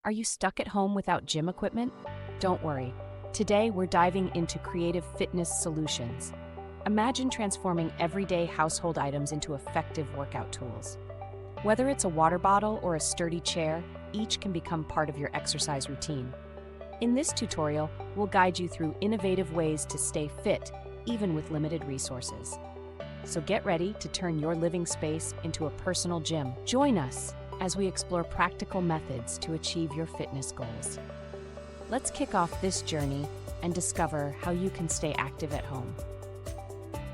Are you stuck at home without gym equipment? Don't worry. Today, we're diving into creative fitness solutions. Imagine transforming everyday household items into effective workout tools. Whether it's a water bottle or a sturdy chair, each can become part of your exercise routine. In this tutorial, we'll guide you through innovative ways to stay fit, even with limited resources. So get ready to turn your living space into a personal gym. Join us as we explore practical methods to achieve your fitness goals. Let's kick off this journey and discover how you can stay active at home.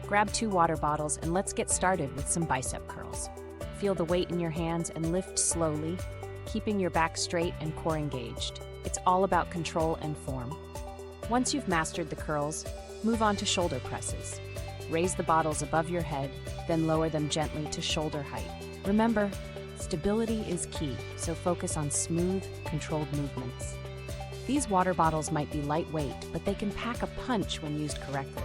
Grab 2 water bottles and let's get started with some bicep curls. Feel the weight in your hands and lift slowly, keeping your back straight and core engaged. It's all about control and form. Once you've mastered the curls, move on to shoulder presses. Raise the bottles above your head, then lower them gently to shoulder height. Remember, stability is key, so focus on smooth, controlled movements. These water bottles might be lightweight, but they can pack a punch when used correctly.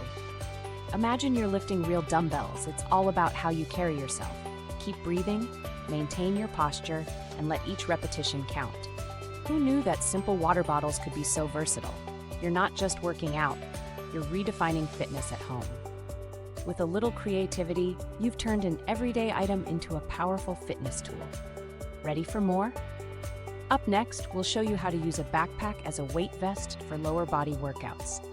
Imagine you're lifting real dumbbells. It's all about how you carry yourself. Keep breathing, maintain your posture, and let each repetition count. Who knew that simple water bottles could be so versatile? You're not just working out, you're redefining fitness at home. With a little creativity, you've turned an everyday item into a powerful fitness tool. Ready for more? Up next, we'll show you how to use a backpack as a weight vest for lower body workouts.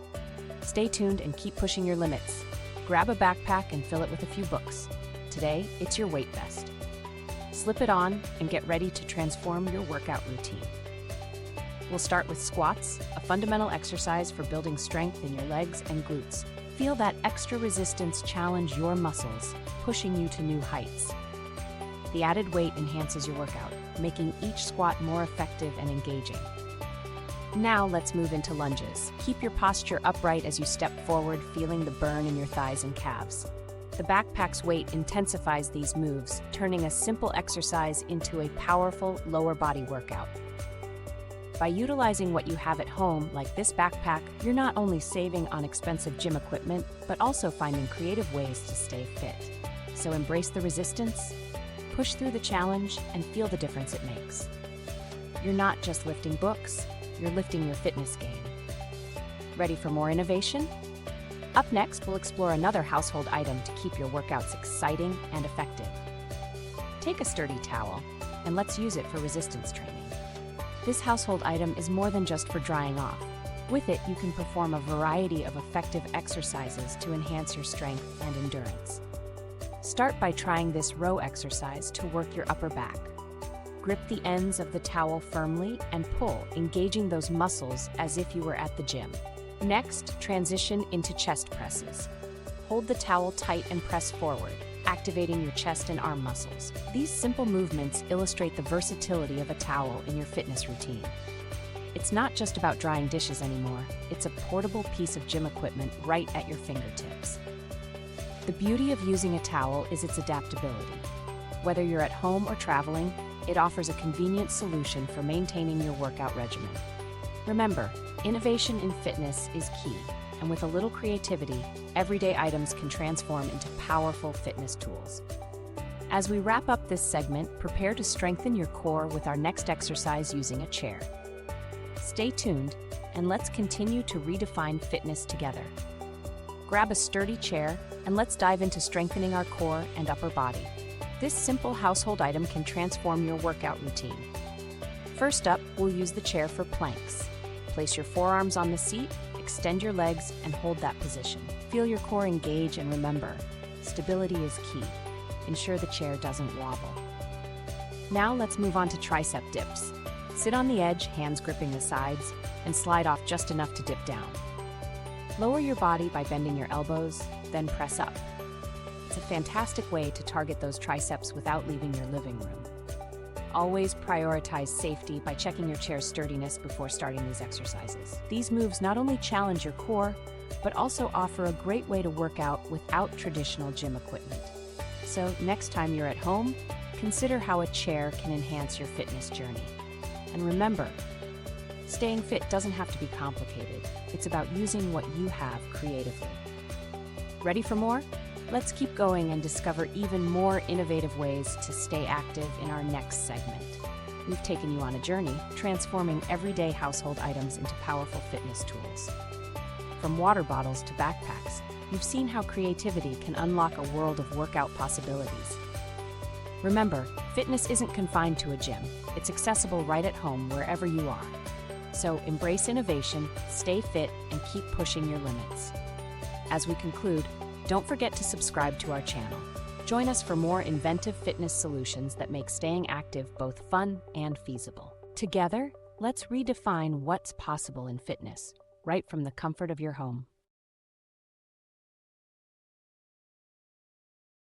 Stay tuned and keep pushing your limits. Grab a backpack and fill it with a few books. Today, it's your weight vest. Slip it on and get ready to transform your workout routine. We'll start with squats, a fundamental exercise for building strength in your legs and glutes. Feel that extra resistance challenge your muscles, pushing you to new heights. The added weight enhances your workout, making each squat more effective and engaging. Now let's move into lunges. Keep your posture upright as you step forward, feeling the burn in your thighs and calves. The backpack's weight intensifies these moves, turning a simple exercise into a powerful lower body workout. By utilizing what you have at home, like this backpack, you're not only saving on expensive gym equipment, but also finding creative ways to stay fit. So embrace the resistance, push through the challenge, and feel the difference it makes. You're not just lifting books, you're lifting your fitness game. Ready for more innovation? Up next, we'll explore another household item to keep your workouts exciting and effective. Take a sturdy towel, and let's use it for resistance training. This household item is more than just for drying off. With it, you can perform a variety of effective exercises to enhance your strength and endurance. Start by trying this row exercise to work your upper back. Grip the ends of the towel firmly and pull, engaging those muscles as if you were at the gym. Next, transition into chest presses. Hold the towel tight and press forward, activating your chest and arm muscles. These simple movements illustrate the versatility of a towel in your fitness routine. It's not just about drying dishes anymore, it's a portable piece of gym equipment right at your fingertips. The beauty of using a towel is its adaptability. Whether you're at home or traveling, it offers a convenient solution for maintaining your workout regimen. Remember, innovation in fitness is key, and with a little creativity, everyday items can transform into powerful fitness tools. As we wrap up this segment, prepare to strengthen your core with our next exercise using a chair. Stay tuned, and let's continue to redefine fitness together. Grab a sturdy chair, and let's dive into strengthening our core and upper body. This simple household item can transform your workout routine. First up, we'll use the chair for planks. Place your forearms on the seat, extend your legs, and hold that position. Feel your core engage, and remember, stability is key. Ensure the chair doesn't wobble. Now let's move on to tricep dips. Sit on the edge, hands gripping the sides, and slide off just enough to dip down. Lower your body by bending your elbows, then press up. It's a fantastic way to target those triceps without leaving your living room. Always prioritize safety by checking your chair's sturdiness before starting these exercises. These moves not only challenge your core, but also offer a great way to work out without traditional gym equipment. So next time you're at home, consider how a chair can enhance your fitness journey. And remember, staying fit doesn't have to be complicated. It's about using what you have creatively. Ready for more? Let's keep going and discover even more innovative ways to stay active in our next segment. We've taken you on a journey, transforming everyday household items into powerful fitness tools. From water bottles to backpacks, you've seen how creativity can unlock a world of workout possibilities. Remember, fitness isn't confined to a gym. It's accessible right at home wherever you are. So embrace innovation, stay fit, and keep pushing your limits. As we conclude, don't forget to subscribe to our channel. Join us for more inventive fitness solutions that make staying active both fun and feasible. Together, let's redefine what's possible in fitness, right from the comfort of your home.